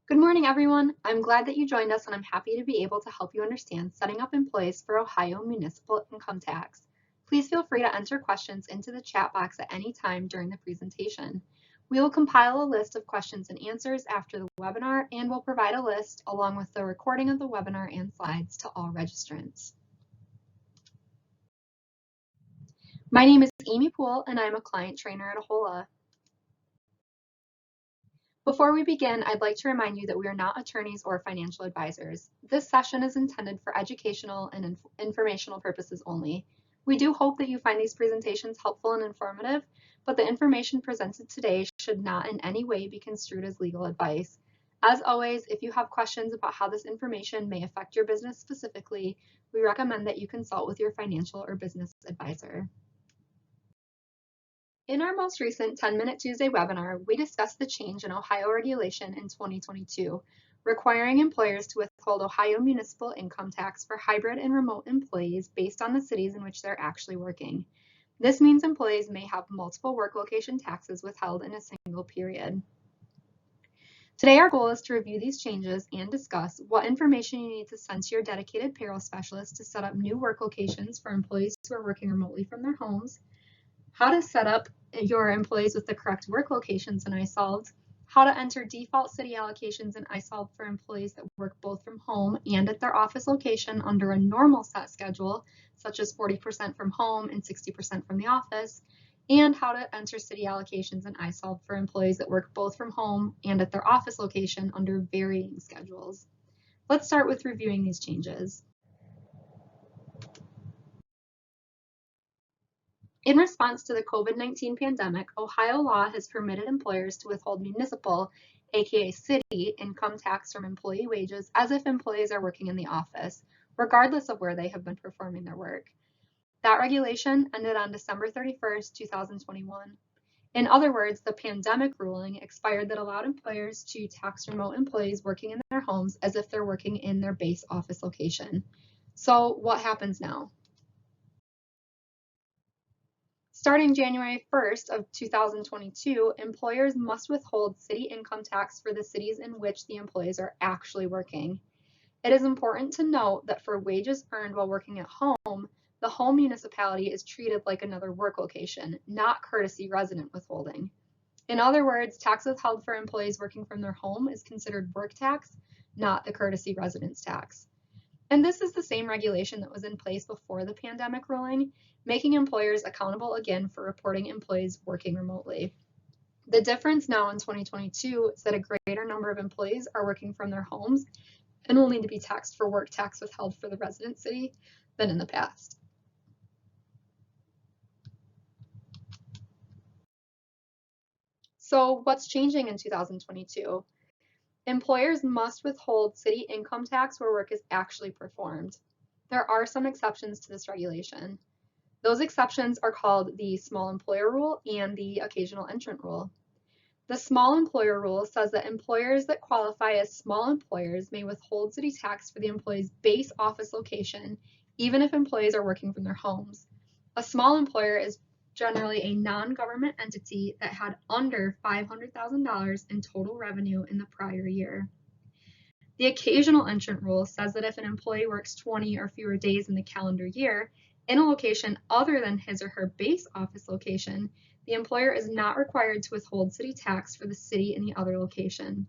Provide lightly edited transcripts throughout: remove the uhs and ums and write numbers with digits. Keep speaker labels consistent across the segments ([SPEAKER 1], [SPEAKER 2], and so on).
[SPEAKER 1] Good morning, everyone. I'm glad that you joined us, and I'm happy to be able to help you understand setting up employees for Ohio Municipal Income Tax. Please feel free to enter questions into the chat box at any time during the presentation. We will compile a list of questions and answers after the webinar, and we'll provide a list along with the recording of the webinar and slides to all registrants. My name is Amy Poole, and I'm a client trainer at AHOLA. Before we begin, I'd like to remind you that we are not attorneys or financial advisors. This session is intended for educational and informational purposes only. We do hope that you find these presentations helpful and informative, but the information presented today should not in any way be construed as legal advice. As always, if you have questions about how this information may affect your business specifically, we recommend that you consult with your financial or business advisor. In our most recent 10-Minute Tuesday webinar, we discussed the change in Ohio regulation in 2022, requiring employers to withhold Ohio municipal income tax for hybrid and remote employees based on the cities in which they're actually working. This means employees may have multiple work location taxes withheld in a single period. Today, our goal is to review these changes and discuss what information you need to send to your dedicated payroll specialist to set up new work locations for employees who are working remotely from their homes, how to set up your employees with the correct work locations in isolved, how to enter default city allocations in isolved for employees that work both from home and at their office location under a normal set schedule, such as 40% from home and 60% from the office, and how to enter city allocations in isolved for employees that work both from home and at their office location under varying schedules. Let's start with reviewing these changes. In response to the COVID-19 pandemic, Ohio law has permitted employers to withhold municipal, aka city, income tax from employee wages as if employees are working in the office, regardless of where they have been performing their work. That regulation ended on December 31st, 2021. In other words, the pandemic ruling expired that allowed employers to tax remote employees working in their homes as if they're working in their base office location. So what happens now? Starting January 1st of 2022, employers must withhold city income tax for the cities in which the employees are actually working. It is important to note that for wages earned while working at home, the home municipality is treated like another work location, not courtesy resident withholding. In other words, tax withheld for employees working from their home is considered work tax, not the courtesy residence tax. And this is the same regulation that was in place before the pandemic ruling, making employers accountable again for reporting employees working remotely. The difference now in 2022 is that a greater number of employees are working from their homes and will need to be taxed for work tax withheld for the resident city than in the past. So what's changing in 2022? Employers must withhold city income tax where work is actually performed. There are some exceptions to this regulation. Those exceptions are called the small employer rule and the occasional entrant rule. The small employer rule says that employers that qualify as small employers may withhold city tax for the employee's base office location, even if employees are working from their homes. A small employer is generally a non-government entity that had under $500,000 in total revenue in the prior year. The occasional entrant rule says that if an employee works 20 or fewer days in the calendar year in a location other than his or her base office location, the employer is not required to withhold city tax for the city in the other location.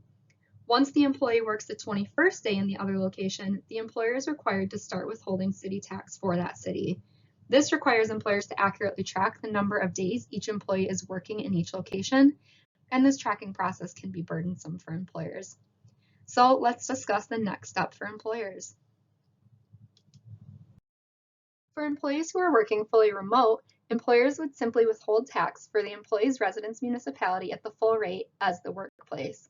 [SPEAKER 1] Once the employee works the 21st day in the other location, the employer is required to start withholding city tax for that city. This requires employers to accurately track the number of days each employee is working in each location, and this tracking process can be burdensome for employers. So let's discuss the next step for employers. For employees who are working fully remote, employers would simply withhold tax for the employee's residence municipality at the full rate as the workplace.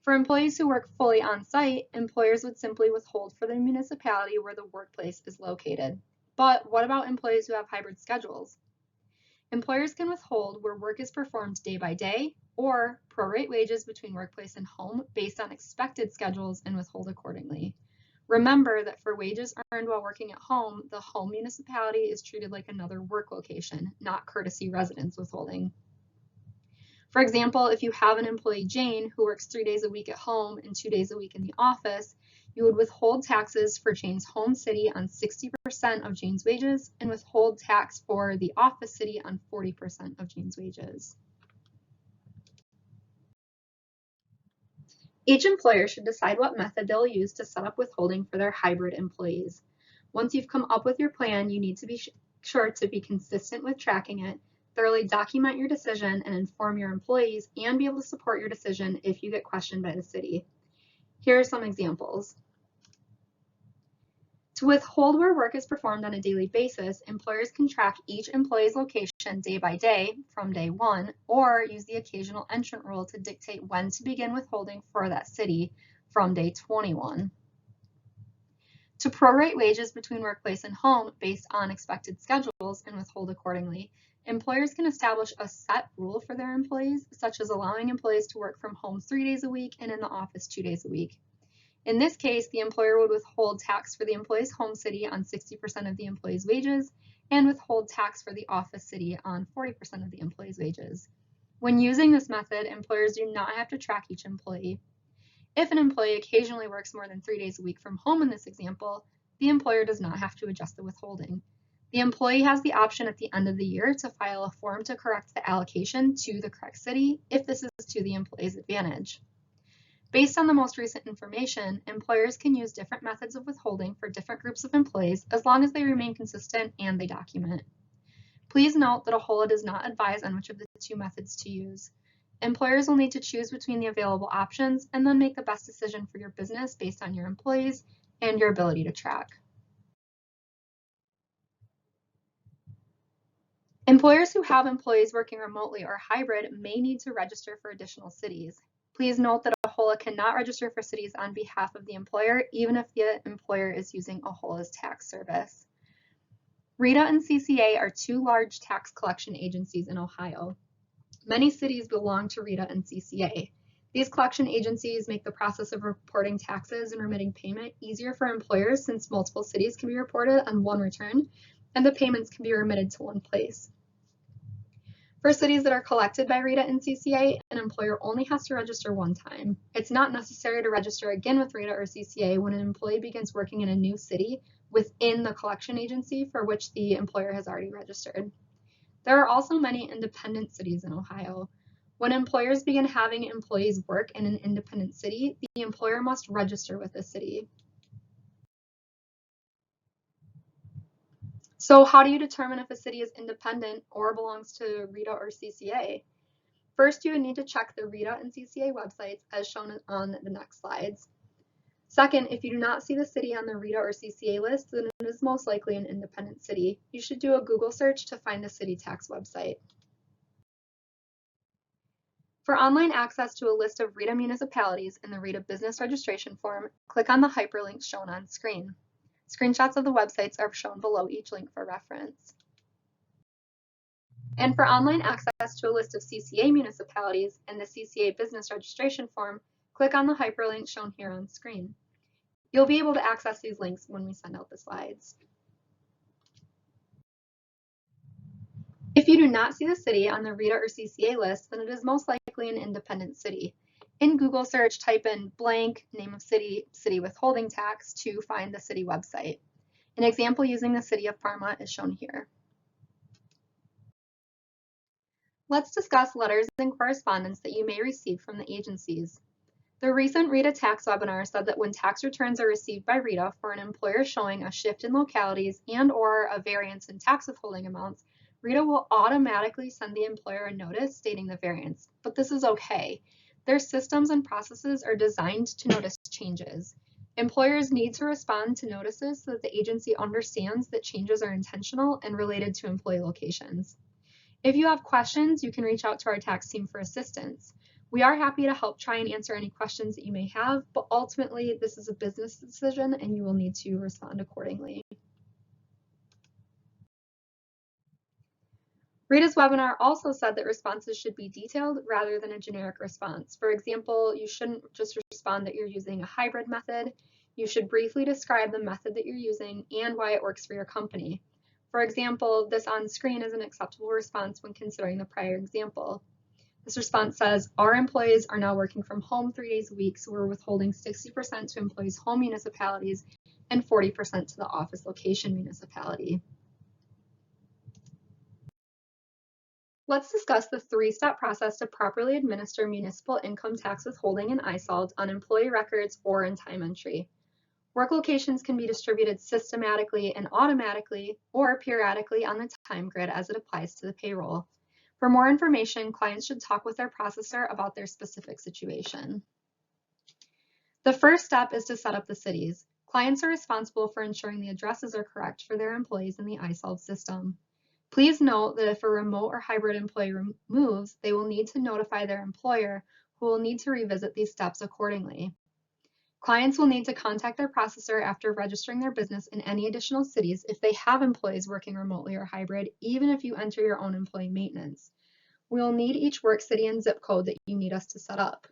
[SPEAKER 1] For employees who work fully on-site, employers would simply withhold for the municipality where the workplace is located. But what about employees who have hybrid schedules? Employers can withhold where work is performed day by day or prorate wages between workplace and home based on expected schedules and withhold accordingly. Remember that for wages earned while working at home, the home municipality is treated like another work location, not courtesy residence withholding. For example, if you have an employee, Jane, who works 3 days a week at home and 2 days a week in the office, you would withhold taxes for Jane's home city on 60% of Jane's wages and withhold tax for the office city on 40% of Jane's wages. Each employer should decide what method they'll use to set up withholding for their hybrid employees. Once you've come up with your plan, you need to be sure to be consistent with tracking it, thoroughly document your decision, and inform your employees and be able to support your decision if you get questioned by the city. Here are some examples. To withhold where work is performed on a daily basis, employers can track each employee's location day by day from day 1, or use the occasional entrant rule to dictate when to begin withholding for that city from day 21. To prorate wages between workplace and home based on expected schedules and withhold accordingly, employers can establish a set rule for their employees, such as allowing employees to work from home 3 days a week and in the office 2 days a week. In this case, the employer would withhold tax for the employee's home city on 60% of the employee's wages and withhold tax for the office city on 40% of the employee's wages. When using this method, employers do not have to track each employee. If an employee occasionally works more than 3 days a week from home in this example, the employer does not have to adjust the withholding. The employee has the option at the end of the year to file a form to correct the allocation to the correct city if this is to the employee's advantage. Based on the most recent information, employers can use different methods of withholding for different groups of employees as long as they remain consistent and they document. Please note that AHOLA does not advise on which of the two methods to use. Employers will need to choose between the available options and then make the best decision for your business based on your employees and your ability to track. Employers who have employees working remotely or hybrid may need to register for additional cities. Please note that AHOLA cannot register for cities on behalf of the employer, even if the employer is using AHOLA's tax service. Rita and CCA are 2 large tax collection agencies in Ohio. Many cities belong to Rita and CCA. These collection agencies make the process of reporting taxes and remitting payment easier for employers since multiple cities can be reported on one return, and the payments can be remitted to one place. For cities that are collected by Rita and CCA, an employer only has to register one time. It's not necessary to register again with Rita or CCA when an employee begins working in a new city within the collection agency for which the employer has already registered. There are also many independent cities in Ohio. When employers begin having employees work in an independent city, the employer must register with the city. So how do you determine if a city is independent or belongs to Rita or CCA? First, you would need to check the Rita and CCA websites as shown on the next slides. Second, if you do not see the city on the Rita or CCA list, then it is most likely an independent city. You should do a Google search to find the city tax website. For online access to a list of Rita municipalities in the Rita business registration form, click on the hyperlinks shown on screen. Screenshots of the websites are shown below each link for reference. And for online access to a list of CCA municipalities in the CCA business registration form, click on the hyperlink shown here on screen. You'll be able to access these links when we send out the slides. If you do not see the city on the Rita or CCA list, then it is most likely an independent city. In Google search, type in blank, name of city, city withholding tax to find the city website. An example using the city of Parma is shown here. Let's discuss letters and correspondence that you may receive from the agencies. The recent Rita tax webinar said that when tax returns are received by Rita for an employer showing a shift in localities and/or a variance in tax withholding amounts, Rita will automatically send the employer a notice stating the variance, but this is okay. Their systems and processes are designed to notice changes. Employers need to respond to notices so that the agency understands that changes are intentional and related to employee locations. If you have questions, you can reach out to our tax team for assistance. We are happy to help try and answer any questions that you may have, but ultimately this is a business decision and you will need to respond accordingly. Rita's webinar also said that responses should be detailed rather than a generic response. For example, you shouldn't just respond that you're using a hybrid method. You should briefly describe the method that you're using and why it works for your company. For example, this on screen is an acceptable response when considering the prior example. This response says, our employees are now working from home 3 days a week, so we're withholding 60% to employees' home municipalities and 40% to the office location municipality. Let's discuss the three-step process to properly administer municipal income tax withholding and isolved on employee records or in time entry. Work locations can be distributed systematically and automatically or periodically on the time grid as it applies to the payroll. For more information, clients should talk with their processor about their specific situation. The first step is to set up the cities. Clients are responsible for ensuring the addresses are correct for their employees in the isolved system. Please note that if a remote or hybrid employee moves, they will need to notify their employer, who will need to revisit these steps accordingly. Clients will need to contact their processor after registering their business in any additional cities if they have employees working remotely or hybrid, even if you enter your own employee maintenance. We will need each work city and zip code that you need us to set up.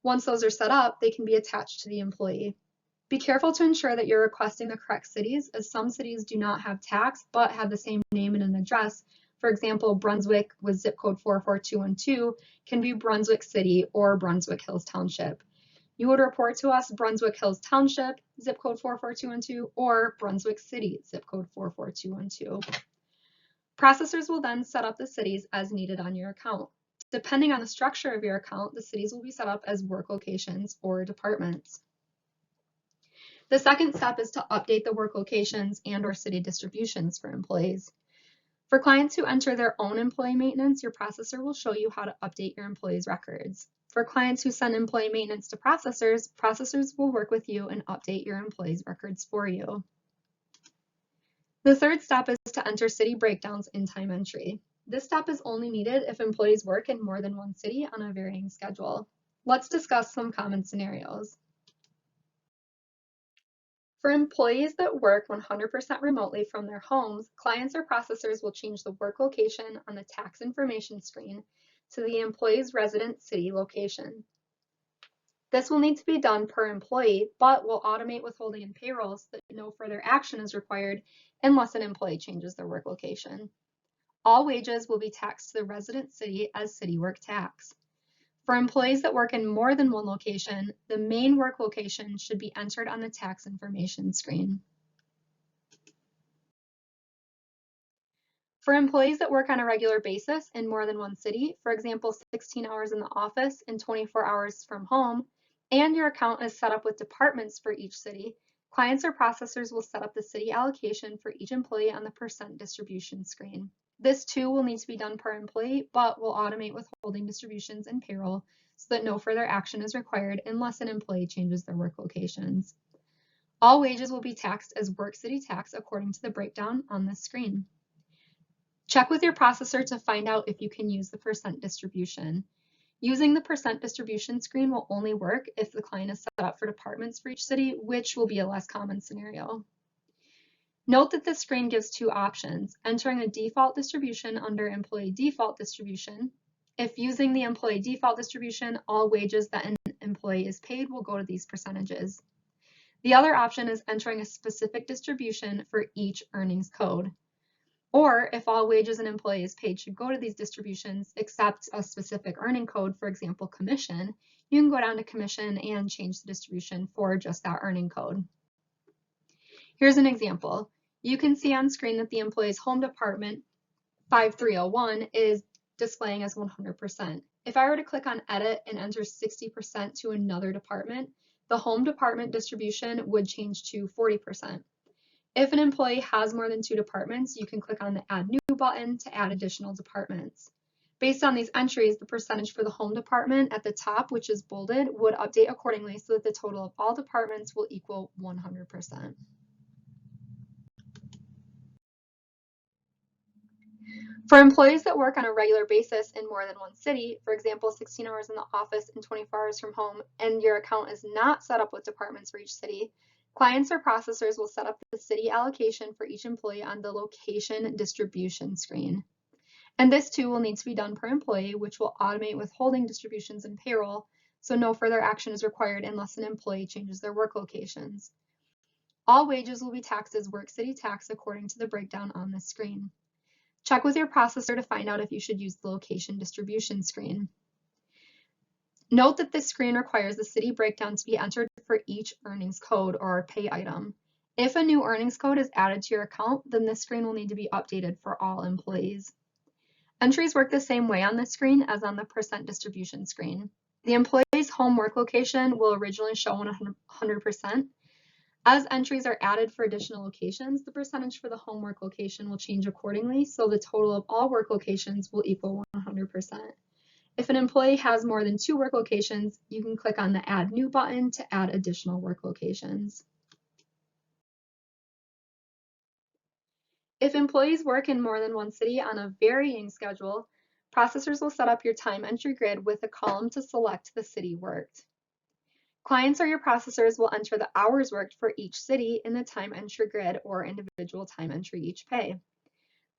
[SPEAKER 1] Once those are set up, they can be attached to the employee. Be careful to ensure that you're requesting the correct cities, as some cities do not have tax but have the same name and an address. For example, Brunswick with zip code 44212 can be Brunswick City or Brunswick Hills Township. You would report to us Brunswick Hills Township, zip code 44212, or Brunswick City, zip code 44212. Processors will then set up the cities as needed on your account. Depending on the structure of your account, the cities will be set up as work locations or departments. The second step is to update the work locations and/or city distributions for employees. For clients who enter their own employee maintenance, your processor will show you how to update your employees' records. For clients who send employee maintenance to processors, processors will work with you and update your employees' records for you. The third step is to enter city breakdowns in time entry. This step is only needed if employees work in more than one city on a varying schedule. Let's discuss some common scenarios. For employees that work 100% remotely from their homes, clients or processors will change the work location on the tax information screen to the employee's resident city location. This will need to be done per employee, but will automate withholding and payroll so that no further action is required unless an employee changes their work location. All wages will be taxed to the resident city as city work tax. For employees that work in more than one location, the main work location should be entered on the tax information screen. For employees that work on a regular basis in more than one city, for example, 16 hours in the office and 24 hours from home, and your account is set up with departments for each city, clients or processors will set up the city allocation for each employee on the percent distribution screen. This too will need to be done per employee, but will automate withholding distributions and payroll so that no further action is required unless an employee changes their work locations. All wages will be taxed as work city tax according to the breakdown on this screen. Check with your processor to find out if you can use the percent distribution. Using the percent distribution screen will only work if the client is set up for departments for each city, which will be a less common scenario. Note that this screen gives two options, entering a default distribution under employee default distribution. If using the employee default distribution, all wages that an employee is paid will go to these percentages. The other option is entering a specific distribution for each earnings code. Or if all wages an employee is paid should go to these distributions except a specific earning code, for example, commission, you can go down to commission and change the distribution for just that earning code. Here's an example. You can see on screen that the employee's home department 5301 is displaying as 100%. If I were to click on edit and enter 60% to another department, the home department distribution would change to 40%. If an employee has more than two departments, you can click on the Add New button to add additional departments. Based on these entries, the percentage for the home department at the top, which is bolded, would update accordingly so that the total of all departments will equal 100%. For employees that work on a regular basis in more than one city, for example, 16 hours in the office and 24 hours from home, and your account is not set up with departments for each city, clients or processors will set up the city allocation for each employee on the location distribution screen. And this too will need to be done per employee, which will automate withholding distributions and payroll, so no further action is required unless an employee changes their work locations. All wages will be taxed as work city tax according to the breakdown on this screen. Check with your processor to find out if you should use the location distribution screen. Note that this screen requires the city breakdown to be entered for each earnings code or pay item. If a new earnings code is added to your account, then this screen will need to be updated for all employees. Entries work the same way on this screen as on the percent distribution screen. The employee's home work location will originally show 100%. As entries are added for additional locations, the percentage for the home work location will change accordingly, so the total of all work locations will equal 100%. If an employee has more than 2 work locations, you can click on the Add New button to add additional work locations. If employees work in more than one city on a varying schedule, processors will set up your time entry grid with a column to select the city worked. Clients or your processors will enter the hours worked for each city in the time entry grid or individual time entry each pay.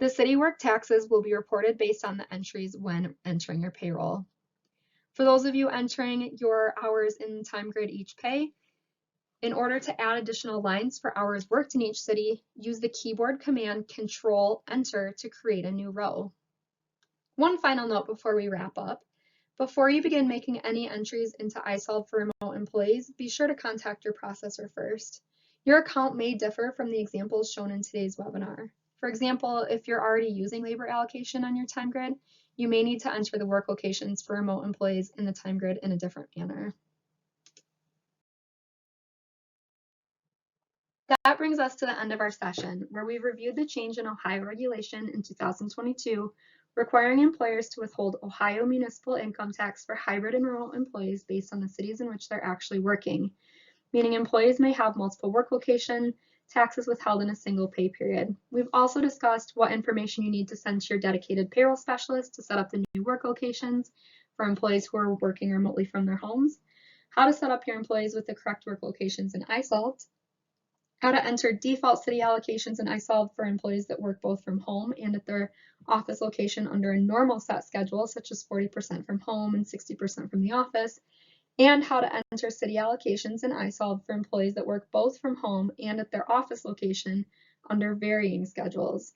[SPEAKER 1] The city work taxes will be reported based on the entries when entering your payroll. For those of you entering your hours in time grid each pay, in order to add additional lines for hours worked in each city, use the keyboard command Control-Enter to create a new row. One final note before we wrap up. Before you begin making any entries into isolved for remote employees, be sure to contact your processor first. Your account may differ from the examples shown in today's webinar. For example, if you're already using labor allocation on your time grid, you may need to enter the work locations for remote employees in the time grid in a different manner. That brings us to the end of our session, where we've reviewed the change in Ohio regulation in 2022, requiring employers to withhold Ohio Municipal Income Tax for hybrid and remote employees based on the cities in which they're actually working, meaning employees may have multiple work location taxes withheld in a single pay period. We've also discussed what information you need to send to your dedicated payroll specialist to set up the new work locations for employees who are working remotely from their homes, how to set up your employees with the correct work locations in isolved, how to enter default city allocations in isolved for employees that work both from home and at their office location under a normal set schedule, such as 40% from home and 60% from the office, and how to enter city allocations in isolved for employees that work both from home and at their office location under varying schedules.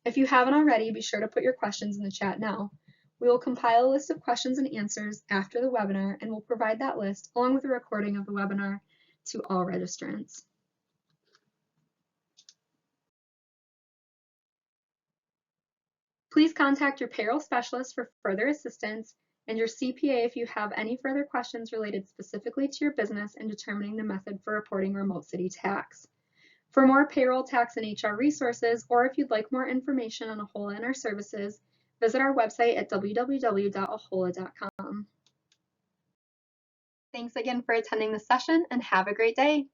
[SPEAKER 1] If you haven't already, be sure to put your questions in the chat now. We will compile a list of questions and answers after the webinar, and we'll provide that list along with a recording of the webinar to all registrants. Please contact your payroll specialist for further assistance and your CPA if you have any further questions related specifically to your business in determining the method for reporting remote city tax. For more payroll, tax, and HR resources, or if you'd like more information on AHOLA and our services, visit our website at www.ahola.com. Thanks again for attending the session and have a great day.